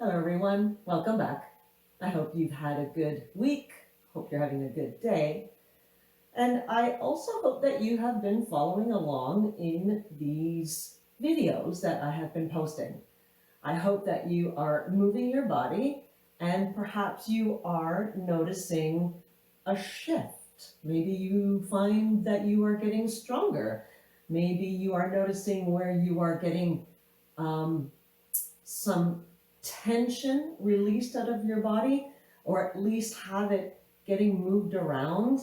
Hello everyone, welcome back. I hope you've had a good week. Hope you're having a good day. And I also hope that you have been following along in these videos that I have been posting. I hope that you are moving your body and perhaps you are noticing a shift. Maybe you find that you are getting stronger. Maybe you are noticing where you are getting some tension released out of your body, or at least have it getting moved around.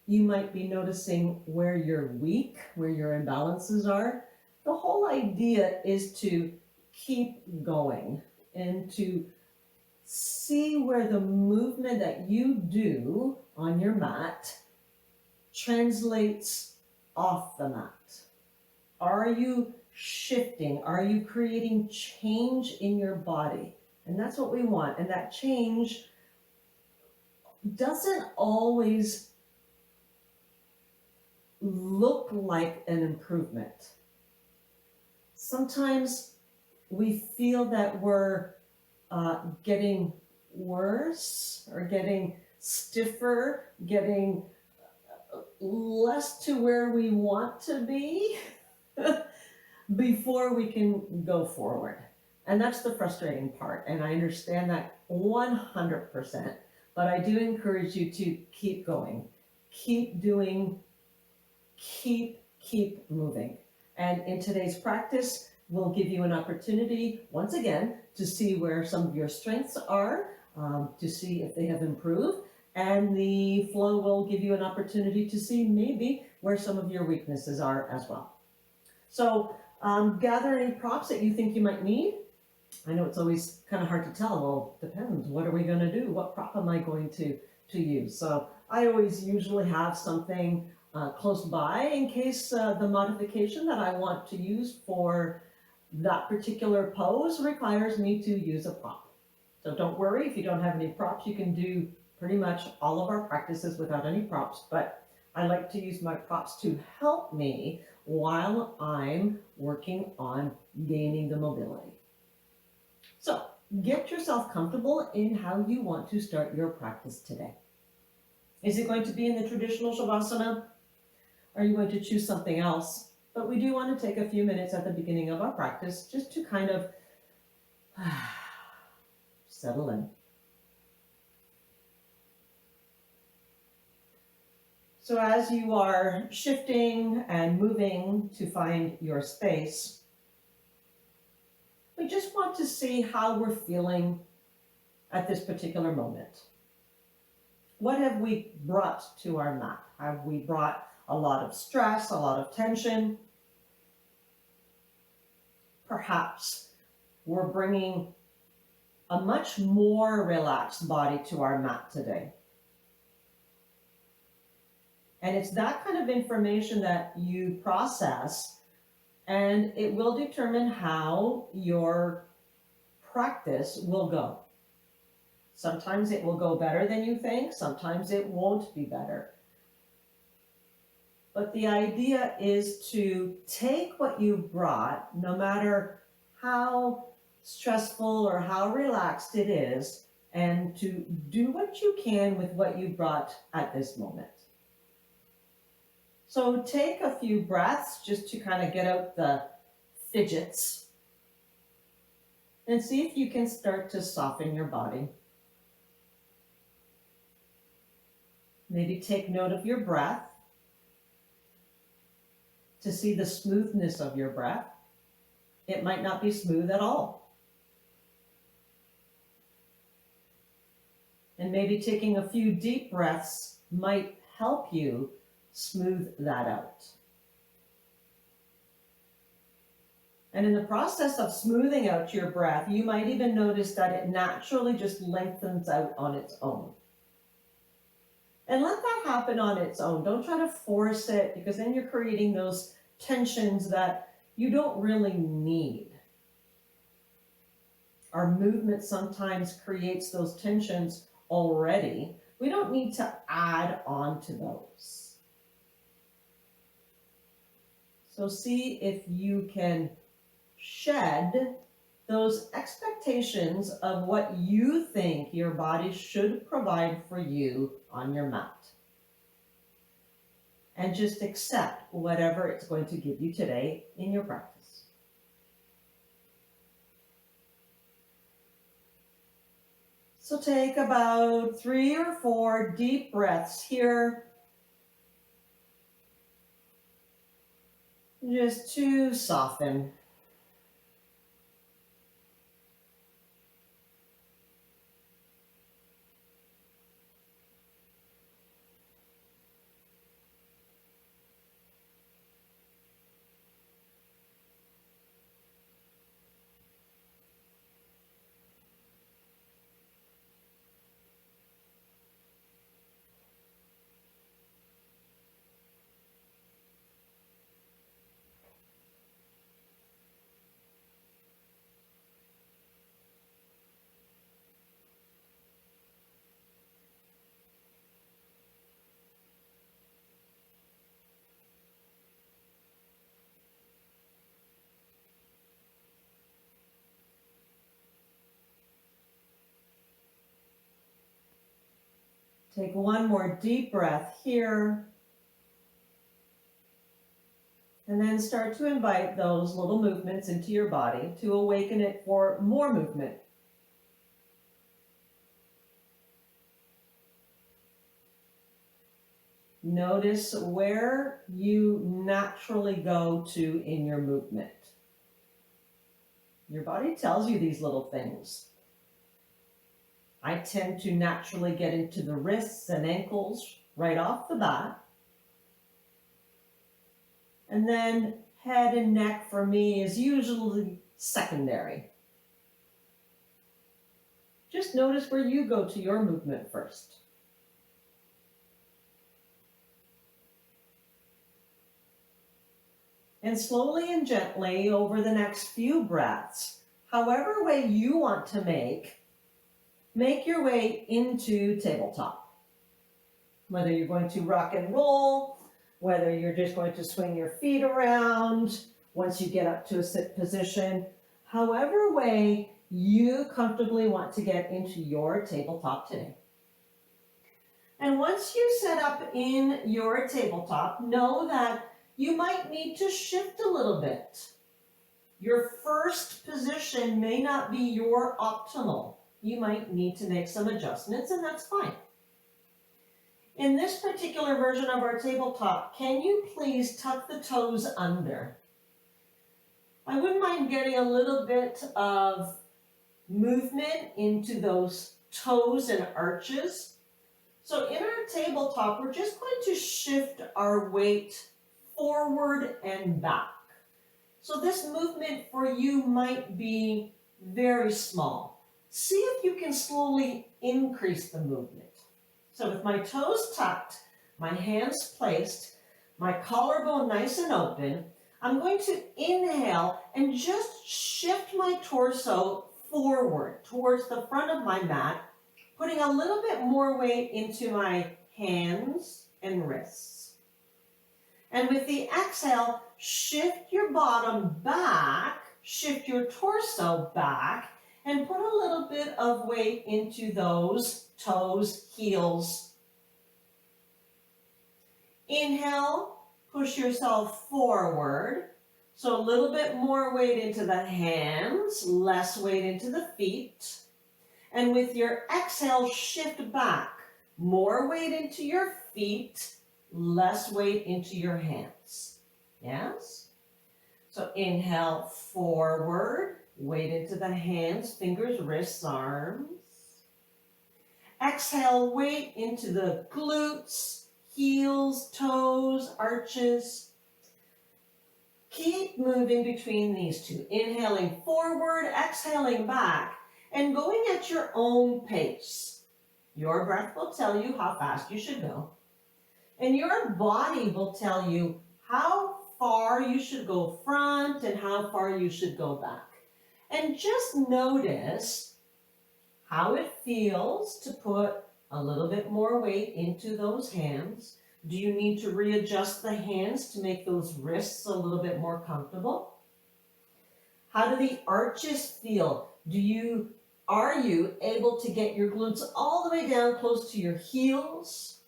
You might be noticing where you're weak, where your imbalances are. The whole idea is to keep going and to see where the movement that you do on your mat translates off the mat. Are you shifting? Are you creating change in your body? And that's what we want. And that change doesn't always look like an improvement. Sometimes we feel that we're getting worse or getting stiffer, getting less to where we want to be before we can go forward. And that's the frustrating part. And I understand that 100%. But I do encourage you to keep going, keep doing, keep moving. And in today's practice, we'll give you an opportunity, once again, to see where some of your strengths are, to see if they have improved. And the flow will give you an opportunity to see maybe where some of your weaknesses are as well. So gather any props that you think you might need. I know it's always kind of hard to tell. Well, depends. What are we going to do? What prop am I going to use? So I always usually have something close by in case the modification that I want to use for that particular pose requires me to use a prop. So don't worry if you don't have any props. You can do pretty much all of our practices without any props, but I like to use my props to help me while I'm working on gaining the mobility. So get yourself comfortable in how you want to start your practice today. Is it going to be in the traditional Shavasana? Are you going to choose something else? But we do want to take a few minutes at the beginning of our practice just to kind of settle in. So as you are shifting and moving to find your space, we just want to see how we're feeling at this particular moment. What have we brought to our mat? Have we brought a lot of stress, a lot of tension? Perhaps we're bringing a much more relaxed body to our mat today. And it's that kind of information that you process, and it will determine how your practice will go. Sometimes it will go better than you think, sometimes it won't be better. But the idea is to take what you brought, no matter how stressful or how relaxed it is, and to do what you can with what you brought at this moment. So take a few breaths just to kind of get out the fidgets and see if you can start to soften your body. Maybe take note of your breath to see the smoothness of your breath. It might not be smooth at all. And maybe taking a few deep breaths might help you smooth that out. And in the process of smoothing out your breath, you might even notice that it naturally just lengthens out on its own. And let that happen on its own. Don't try to force it, because then you're creating those tensions that you don't really need. Our movement sometimes creates those tensions already. We don't need to add on to those. So see if you can shed those expectations of what you think your body should provide for you on your mat. And just accept whatever it's going to give you today in your practice. So take about 3 or 4 deep breaths here, just to soften. Take one more deep breath here. And then start to invite those little movements into your body to awaken it for more movement. Notice where you naturally go to in your movement. Your body tells you these little things. I tend to naturally get into the wrists and ankles right off the bat. And then head and neck for me is usually secondary. Just notice where you go to your movement first. And slowly and gently over the next few breaths, however way you want to make your way into tabletop. Whether you're going to rock and roll, whether you're just going to swing your feet around once you get up to a sit position, however way you comfortably want to get into your tabletop today. And once you set up in your tabletop, know that you might need to shift a little bit. Your first position may not be your optimal. You might need to make some adjustments, and that's fine. In this particular version of our tabletop, can you please tuck the toes under? I wouldn't mind getting a little bit of movement into those toes and arches. So in our tabletop, we're just going to shift our weight forward and back. So this movement for you might be very small. See if you can slowly increase the movement. So with my toes tucked, my hands placed, my collarbone nice and open, I'm going to inhale and just shift my torso forward towards the front of my mat, putting a little bit more weight into my hands and wrists. And with the exhale, shift your bottom back, shift your torso back, and put a little bit of weight into those toes, heels. Inhale, push yourself forward. So a little bit more weight into the hands, less weight into the feet. And with your exhale, shift back. More weight into your feet, less weight into your hands. Yes? So inhale, forward. Weight into the hands, fingers, wrists, arms. Exhale, weight into the glutes, heels, toes, arches. Keep moving between these two. Inhaling forward, exhaling back, and going at your own pace. Your breath will tell you how fast you should go. And your body will tell you how far you should go front and how far you should go back. And just notice how it feels to put a little bit more weight into those hands. Do you need to readjust the hands to make those wrists a little bit more comfortable? How do the arches feel? Are you able to get your glutes all the way down close to your heels?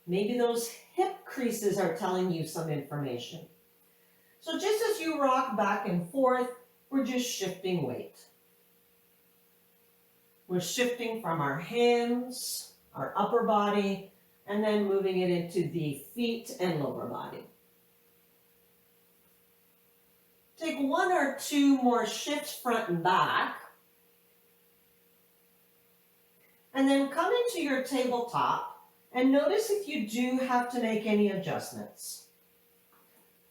Maybe those hip creases are telling you some information. So just as you rock back and forth, we're just shifting weight. We're shifting from our hands, our upper body, and then moving it into the feet and lower body. Take one or two more shifts front and back. And then come into your tabletop and notice if you do have to make any adjustments.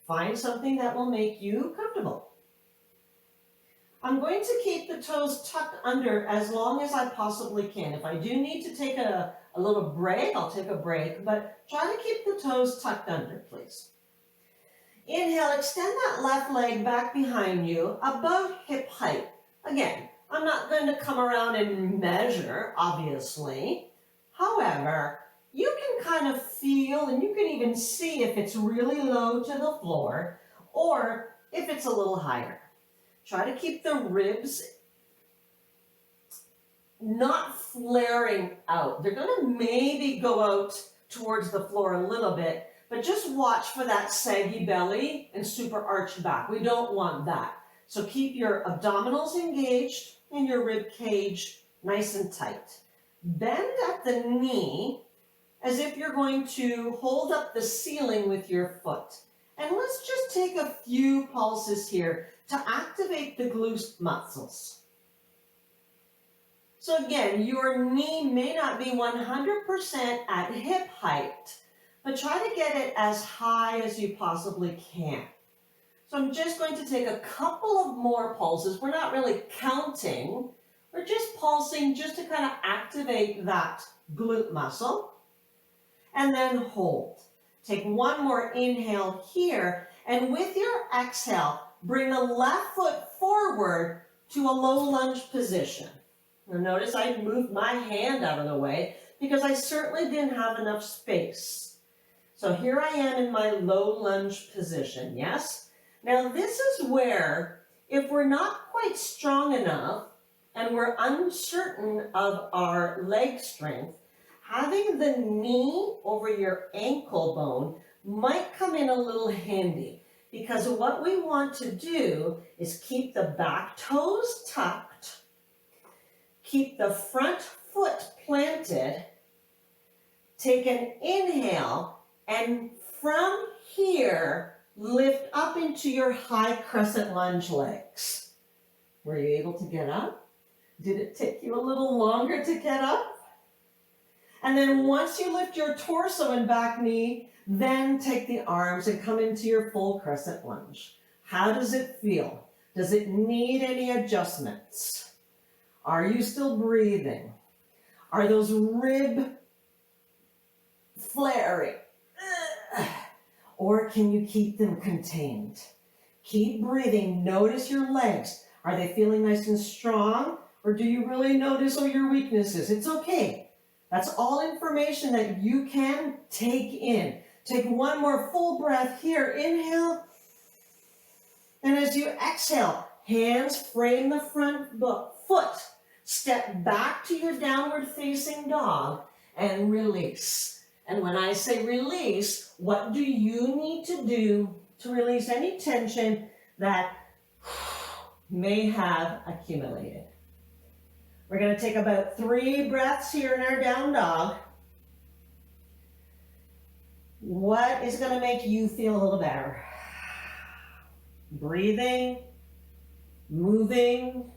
Find something that will make you comfortable. I'm going to keep the toes tucked under as long as I possibly can. If I do need to take a little break, I'll take a break, but try to keep the toes tucked under, please. Inhale, extend that left leg back behind you, about hip height. Again, I'm not going to come around and measure, obviously. However, you can kind of feel and you can even see if it's really low to the floor or if it's a little higher. Try to keep the ribs not flaring out. They're going to maybe go out towards the floor a little bit, but just watch for that saggy belly and super arched back. We don't want that. So keep your abdominals engaged and your rib cage nice and tight. Bend at the knee as if you're going to hold up the ceiling with your foot. And let's just take a few pulses here to activate the glute muscles. So again, your knee may not be 100% at hip height, but try to get it as high as you possibly can. So I'm just going to take a couple of more pulses. We're not really counting. We're just pulsing just to kind of activate that glute muscle. And then hold. Take one more inhale here. And with your exhale, bring the left foot forward to a low lunge position. Now notice I moved my hand out of the way because I certainly didn't have enough space. So here I am in my low lunge position, yes? Now this is where, if we're not quite strong enough and we're uncertain of our leg strength, having the knee over your ankle bone might come in a little handy, because what we want to do is keep the back toes tucked, keep the front foot planted, take an inhale, and from here, lift up into your high crescent lunge legs. Were you able to get up? Did it take you a little longer to get up? And then once you lift your torso and back knee, then take the arms and come into your full crescent lunge. How does it feel? Does it need any adjustments? Are you still breathing? Are those ribs flaring? Or can you keep them contained? Keep breathing. Notice your legs. Are they feeling nice and strong? Or do you really notice your weaknesses? It's okay. That's all information that you can take in. Take one more full breath here. Inhale. And as you exhale, hands frame the front foot. Step back to your downward facing dog and release. And when I say release, what do you need to do to release any tension that may have accumulated? We're going to take about 3 breaths here in our down dog. What is going to make you feel a little better? Breathing, moving,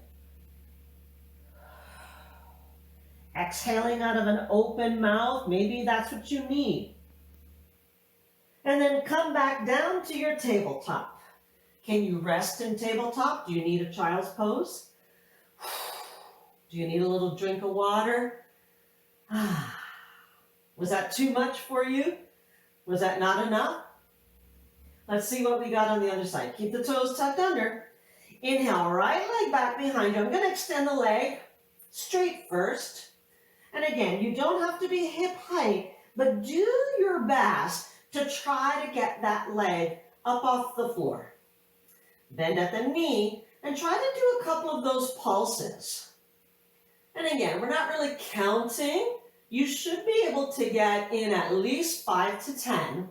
exhaling out of an open mouth. Maybe that's what you need. And then come back down to your tabletop. Can you rest in tabletop? Do you need a child's pose? Do you need a little drink of water? Was that too much for you? Was that not enough? Let's see what we got on the other side. Keep the toes tucked under. Inhale, right leg back behind you. I'm going to extend the leg straight first. And again, you don't have to be hip height, but do your best to try to get that leg up off the floor. Bend at the knee and try to do a couple of those pulses. And again, we're not really counting. You should be able to get in at least 5 to 10.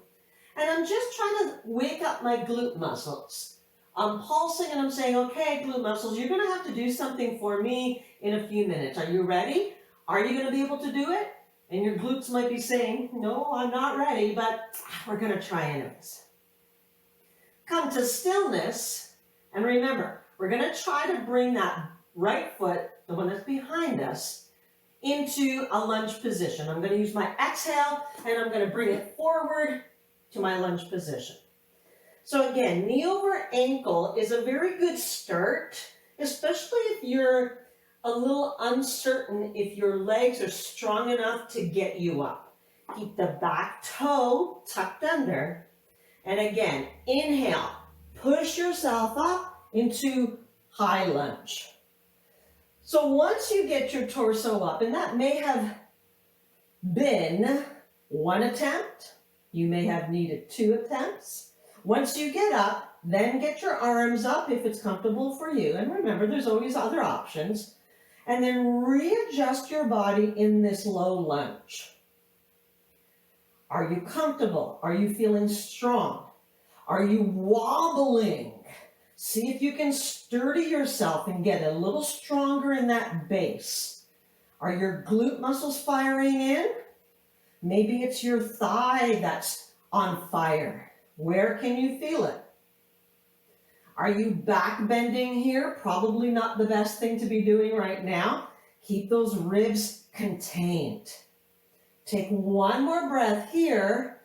And I'm just trying to wake up my glute muscles. I'm pulsing and I'm saying, okay, glute muscles, you're gonna have to do something for me in a few minutes. Are you ready? Are you gonna be able to do it? And your glutes might be saying, no, I'm not ready, but we're gonna try anyways. Come to stillness, and remember, we're gonna try to bring that right foot, the one that's behind us, into a lunge position. I'm gonna use my exhale, and I'm gonna bring it forward to my lunge position. So again, knee over ankle is a very good start, especially if you're a little uncertain if your legs are strong enough to get you up. Keep the back toe tucked under. And again, inhale, push yourself up into high lunge. So once you get your torso up, and that may have been one attempt, you may have needed 2 attempts. Once you get up, then get your arms up if it's comfortable for you. And remember, there's always other options. And then readjust your body in this low lunge. Are you comfortable? Are you feeling strong? Are you wobbling? See if you can sturdy yourself and get a little stronger in that base. Are your glute muscles firing in? Maybe it's your thigh that's on fire. Where can you feel it? Are you back bending here? Probably not the best thing to be doing right now. Keep those ribs contained. Take one more breath here.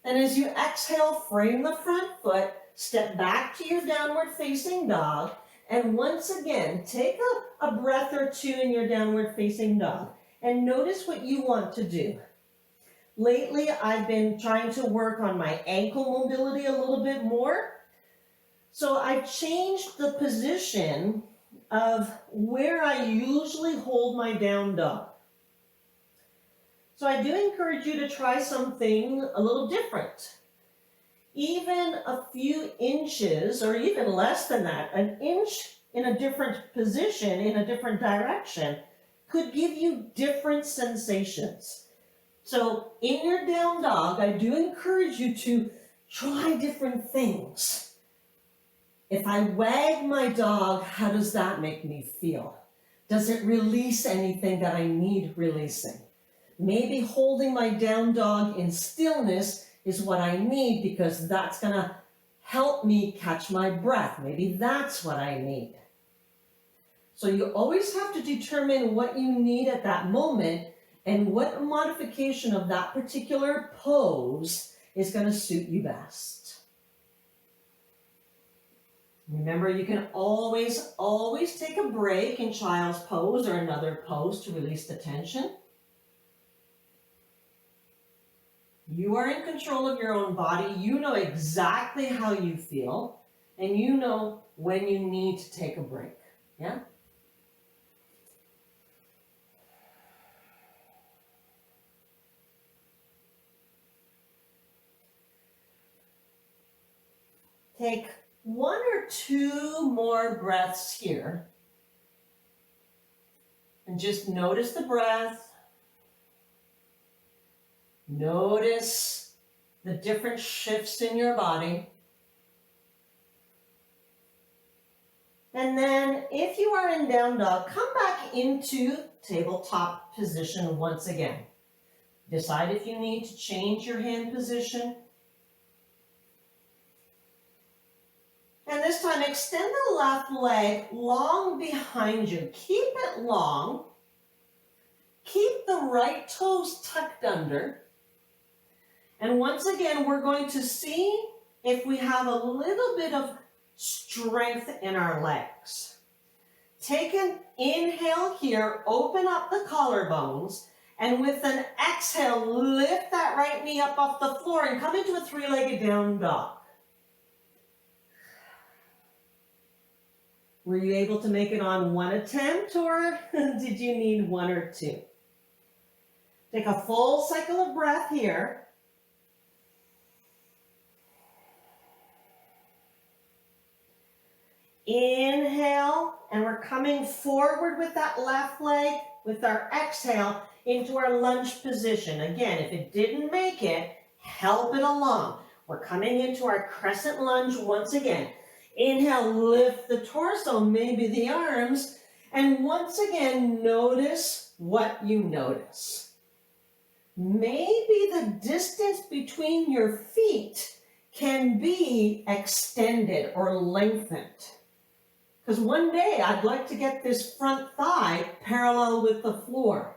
And as you exhale, frame the front foot, step back to your downward facing dog. And once again, take a breath or 2 in your downward facing dog. And notice what you want to do. Lately, I've been trying to work on my ankle mobility a little bit more. So I've changed the position of where I usually hold my down dog. So I do encourage you to try something a little different. Even a few inches, or even less than that, an inch in a different position, in a different direction, could give you different sensations. So in your down dog, I do encourage you to try different things. If I wag my dog, how does that make me feel? Does it release anything that I need releasing? Maybe holding my down dog in stillness is what I need because that's going to help me catch my breath. Maybe that's what I need. So you always have to determine what you need at that moment and what modification of that particular pose is going to suit you best. Remember, you can always take a break in child's pose or another pose to release the tension. You are in control of your own body. You know exactly how you feel, and you know when you need to take a break. Yeah? Take 1 or 2 more breaths here. And just notice the breath. Notice the different shifts in your body. And then if you are in down dog, come back into tabletop position once again. Decide if you need to change your hand position. And this time, extend the left leg long behind you. Keep it long. Keep the right toes tucked under. And once again, we're going to see if we have a little bit of strength in our legs. Take an inhale here, open up the collarbones, and with an exhale, lift that right knee up off the floor and come into a 3-legged down dog. Were you able to make it on 1 attempt, or did you need 1 or 2? Take a full cycle of breath here. Inhale, and we're coming forward with that left leg with our exhale into our lunge position. Again, if it didn't make it, help it along. We're coming into our crescent lunge once again. Inhale, lift the torso, maybe the arms, and once again, notice what you notice. Maybe the distance between your feet can be extended or lengthened. Because one day I'd like to get this front thigh parallel with the floor.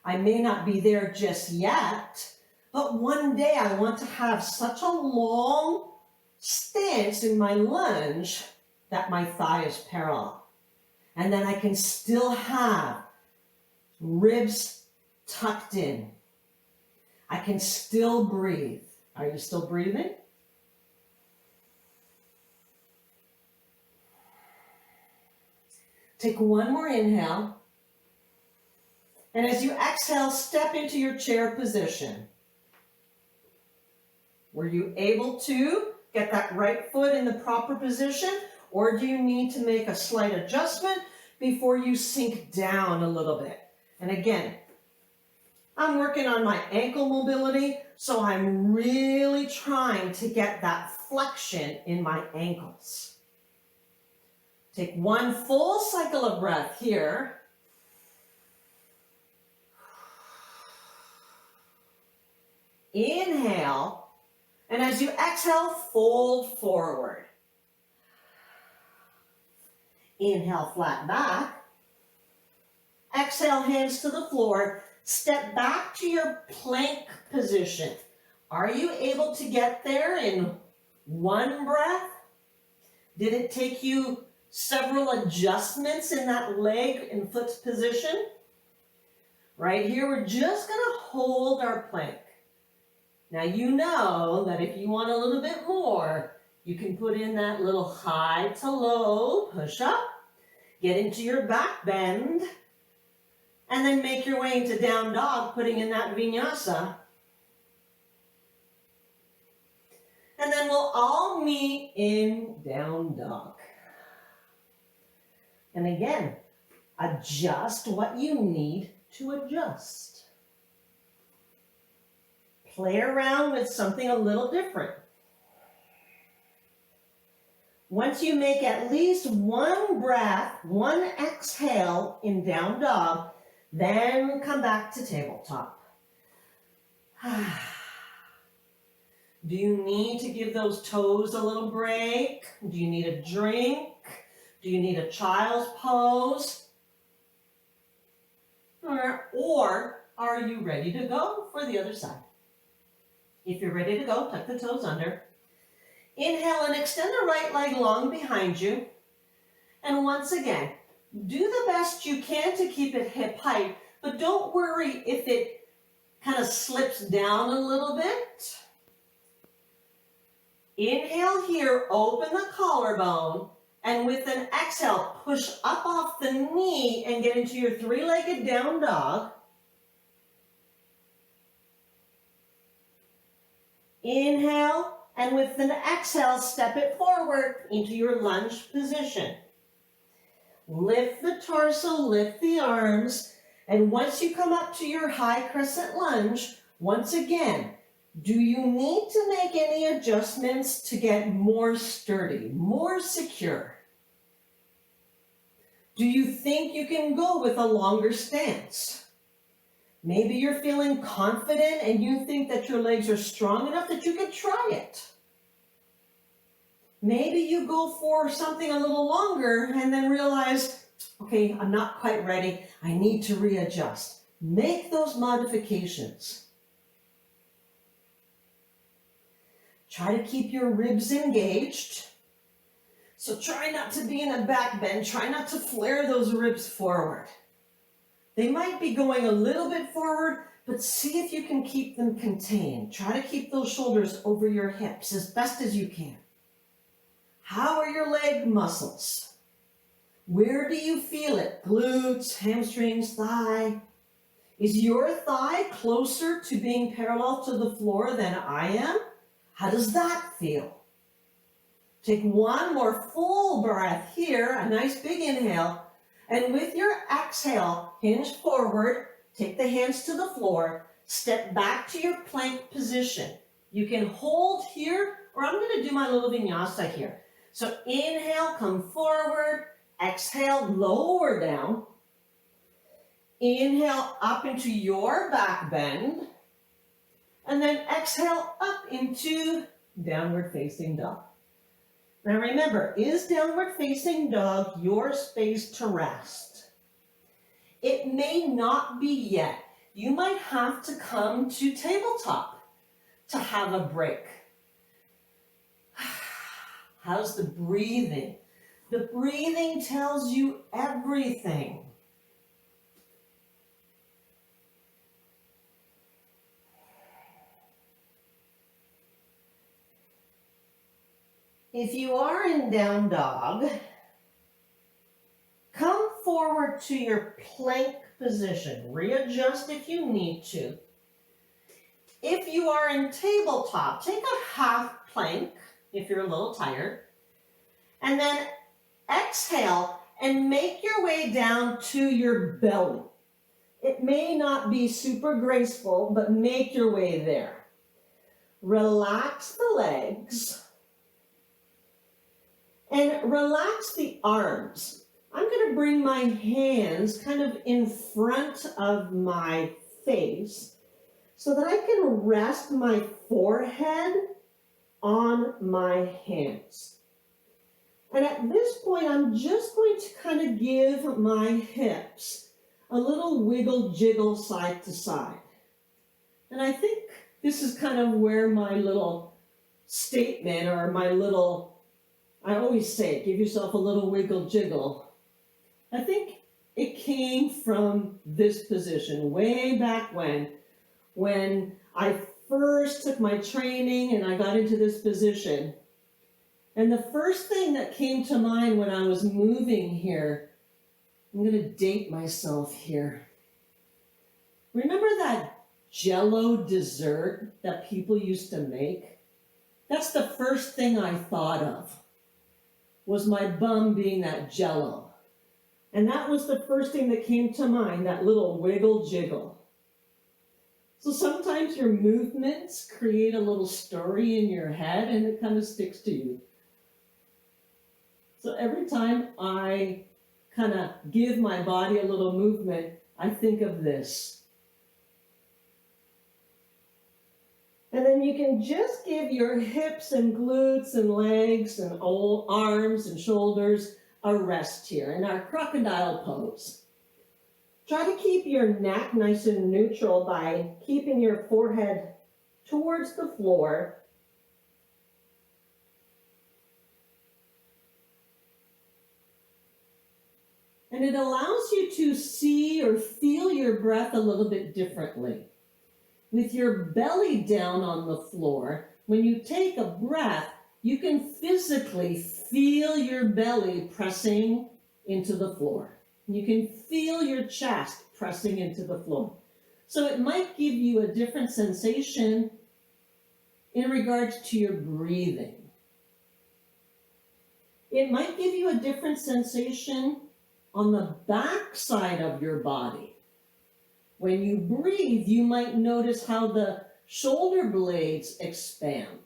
I may not be there just yet, but one day I want to have such a long stance in my lunge that my thigh is parallel. And then I can still have ribs tucked in. I can still breathe. Are you still breathing? Take one more inhale. And as you exhale, step into your chair position. Were you able to get that right foot in the proper position, or do you need to make a slight adjustment before you sink down a little bit? And again, I'm working on my ankle mobility, so I'm really trying to get that flexion in my ankles. Take one full cycle of breath here. Inhale, and as you exhale, fold forward. Inhale, flat back. Exhale, hands to the floor. Step back to your plank position. Are you able to get there in one breath? Did it take you several adjustments in that leg and foot position? Right here, we're just going to hold our plank. Now you know that if you want a little bit more, you can put in that little high to low push up, get into your back bend, and then make your way into down dog, putting in that vinyasa. And then we'll all meet in down dog. And again, adjust what you need to adjust. Play around with something a little different. Once you make at least one breath, one exhale in down dog, then come back to tabletop. Do you need to give those toes a little break? Do you need a drink? Do you need a child's pose? Or are you ready to go for the other side? If you're ready to go, tuck the toes under. Inhale and extend the right leg long behind you. And once again, do the best you can to keep it hip height, but don't worry if it kind of slips down a little bit. Inhale here, open the collarbone, and with an exhale, push up off the knee and get into your three-legged down dog. Inhale, and with an exhale, step it forward into your lunge position. Lift the torso, lift the arms, and once you come up to your high crescent lunge, once again, do you need to make any adjustments to get more sturdy, more secure? Do you think you can go with a longer stance? Maybe you're feeling confident and you think that your legs are strong enough that you can try it. Maybe you go for something a little longer and then realize, okay, I'm not quite ready. I need to readjust. Make those modifications. Try to keep your ribs engaged. So try not to be in a back bend. Try not to flare those ribs forward. They might be going a little bit forward, but see if you can keep them contained. Try to keep those shoulders over your hips as best as you can. How are your leg muscles? Where do you feel it? Glutes, hamstrings, thigh? Is your thigh closer to being parallel to the floor than I am? How does that feel? Take one more full breath here, a nice big inhale. And with your exhale, hinge forward, take the hands to the floor, step back to your plank position. You can hold here, or I'm going to do my little vinyasa here. So inhale, come forward, exhale, lower down. Inhale up into your back bend, and then exhale up into downward facing dog. Now remember, is downward facing dog your space to rest? It may not be yet. You might have to come to tabletop to have a break. How's the breathing? The breathing tells you everything. If you are in down dog, come forward to your plank position. Readjust if you need to. If you are in tabletop, take a half plank if you're a little tired. And then exhale and make your way down to your belly. It may not be super graceful, but make your way there. Relax the legs. And relax the arms. I'm going to bring my hands kind of in front of my face so that I can rest my forehead on my hands. And at this point, I'm just going to kind of give my hips a little wiggle jiggle side to side. And I think this is kind of where my little statement or my little, I always say, give yourself a little wiggle jiggle. I think it came from this position way back when I first took my training and I got into this position. And the first thing that came to mind when I was moving here, I'm going to date myself here. Remember that jello dessert that people used to make? That's the first thing I thought of, was my bum being that jello. And that was the first thing that came to mind, that little wiggle jiggle. So sometimes your movements create a little story in your head and it kind of sticks to you. So every time I kind of give my body a little movement, I think of this. And then you can just give your hips and glutes and legs and arms and shoulders a rest here in our crocodile pose. Try to keep your neck nice and neutral by keeping your forehead towards the floor. And it allows you to see or feel your breath a little bit differently. With your belly down on the floor, when you take a breath, you can physically feel your belly pressing into the floor. You can feel your chest pressing into the floor. So it might give you a different sensation in regards to your breathing. It might give you a different sensation on the back side of your body. When you breathe, you might notice how the shoulder blades expand.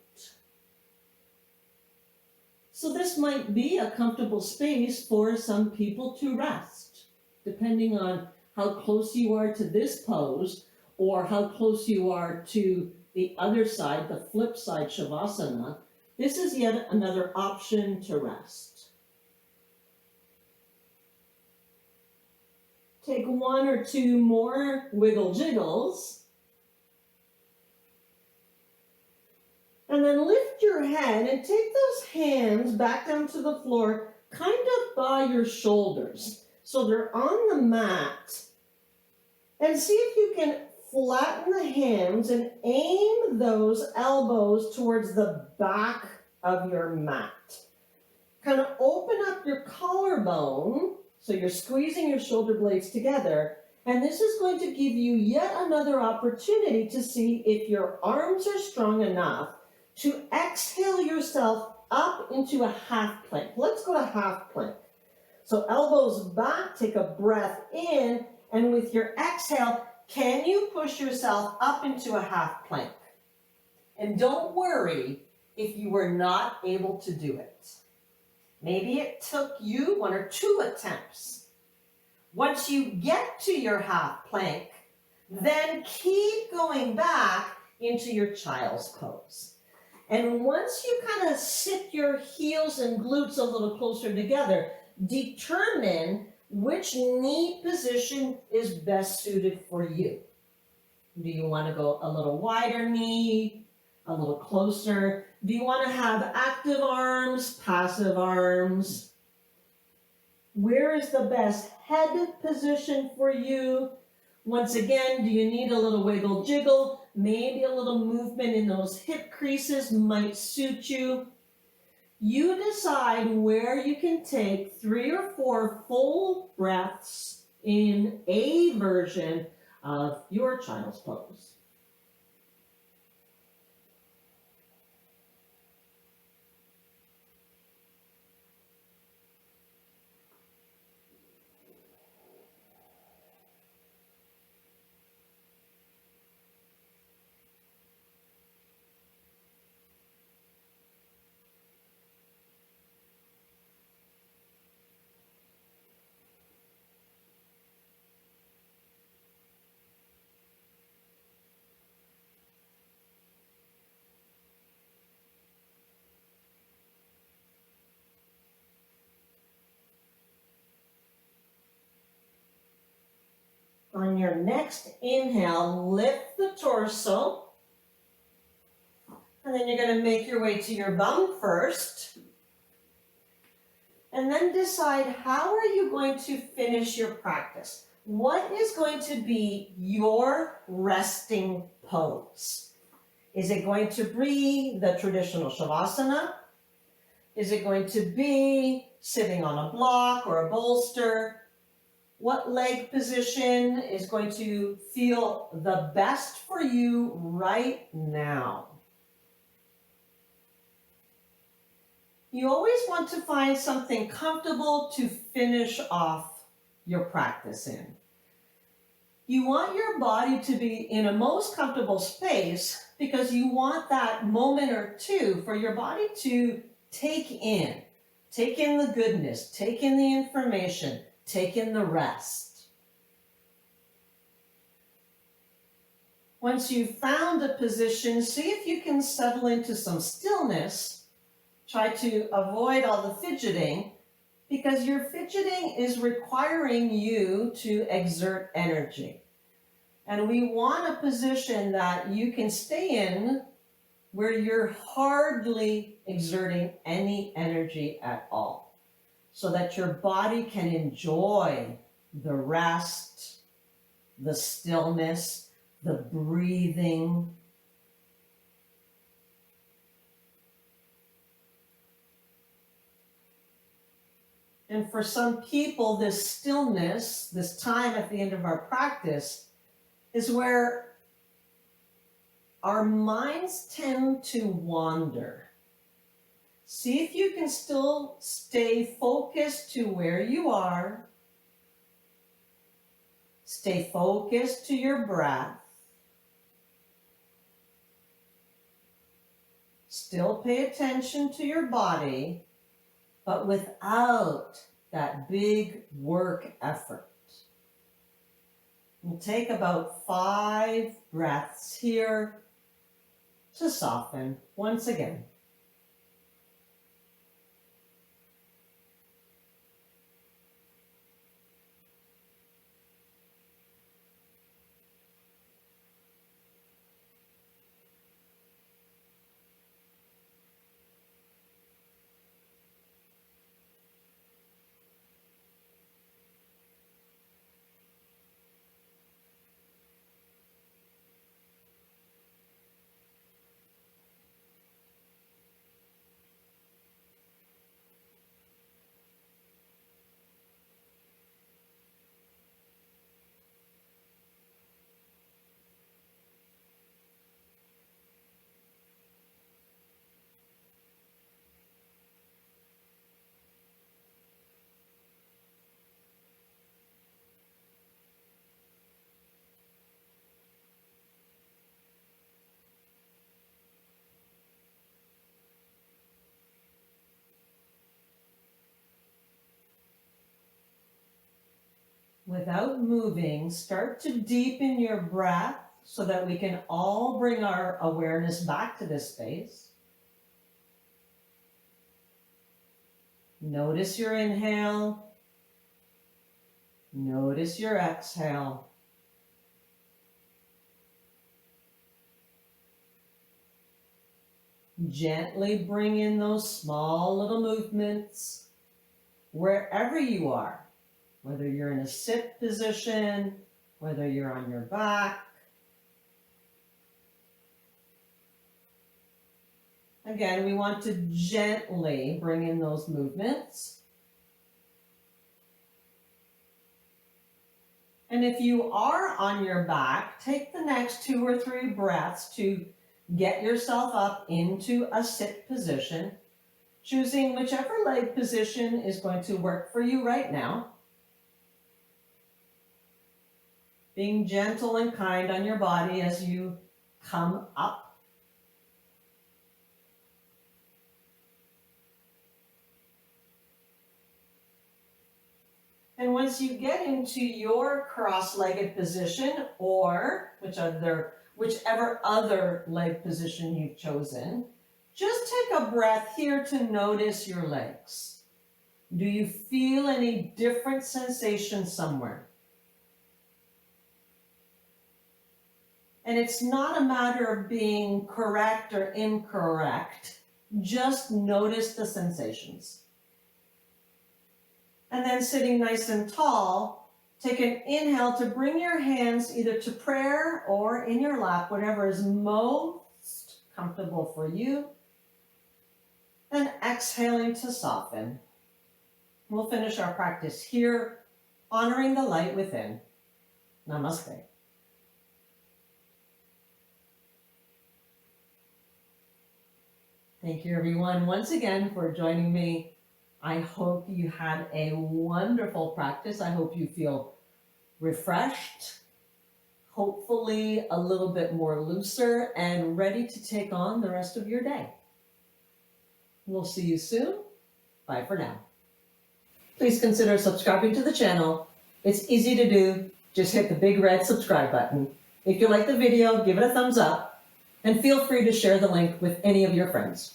So this might be a comfortable space for some people to rest, depending on how close you are to this pose or how close you are to the other side, the flip side Shavasana. This is yet another option to rest. Take one or two more wiggle jiggles. And then lift your head and take those hands back down to the floor, kind of by your shoulders. So they're on the mat. And see if you can flatten the hands and aim those elbows towards the back of your mat. Kind of open up your collarbone. So you're squeezing your shoulder blades together, and this is going to give you yet another opportunity to see if your arms are strong enough to exhale yourself up into a half plank. Let's go to half plank. So elbows back, take a breath in, and with your exhale, can you push yourself up into a half plank? And don't worry if you were not able to do it. Maybe it took you 1 or 2 attempts. Once you get to your half plank, then keep going back into your child's pose. And once you kind of sit your heels and glutes a little closer together, determine which knee position is best suited for you. Do you want to go a little wider knee, a little closer? Do you want to have active arms, passive arms? Where is the best head position for you? Once again, do you need a little wiggle jiggle? Maybe a little movement in those hip creases might suit you. You decide where you can take 3 or 4 full breaths in a version of your child's pose. On your next inhale, lift the torso. And then you're going to make your way to your bum first. And then decide how are you going to finish your practice. What is going to be your resting pose? Is it going to be the traditional Shavasana? Is it going to be sitting on a block or a bolster? What leg position is going to feel the best for you right now? You always want to find something comfortable to finish off your practice in. You want your body to be in a most comfortable space because you want that moment or two for your body to take in the goodness, take in the information, take in the rest. Once you've found a position, see if you can settle into some stillness. Try to avoid all the fidgeting because your fidgeting is requiring you to exert energy. And we want a position that you can stay in where you're hardly exerting any energy at all, so that your body can enjoy the rest, the stillness, the breathing. And for some people, this stillness, this time at the end of our practice, is where our minds tend to wander. See if you can still stay focused to where you are. Stay focused to your breath. Still pay attention to your body, but without that big work effort. We'll take about 5 breaths here to soften once again. without moving, start to deepen your breath so that we can all bring our awareness back to this space. Notice your inhale. Notice your exhale. Gently bring in those small little movements wherever you are, whether you're in a sit position, whether you're on your back. Again, we want to gently bring in those movements. And if you are on your back, take the next 2 or 3 breaths to get yourself up into a sit position, choosing whichever leg position is going to work for you right now. Being gentle and kind on your body as you come up. And once you get into your cross-legged position, or whichever other leg position you've chosen, just take a breath here to notice your legs. Do you feel any different sensations somewhere? And it's not a matter of being correct or incorrect. Just notice the sensations. And then sitting nice and tall, take an inhale to bring your hands either to prayer or in your lap, whatever is most comfortable for you. And exhaling to soften. We'll finish our practice here, honoring the light within. Namaste. Thank you, everyone, once again for joining me. I hope you had a wonderful practice. I hope you feel refreshed, hopefully a little bit more looser and ready to take on the rest of your day. We'll see you soon. Bye for now. Please consider subscribing to the channel. It's easy to do. Just hit the big red subscribe button. If you like the video, give it a thumbs up and feel free to share the link with any of your friends.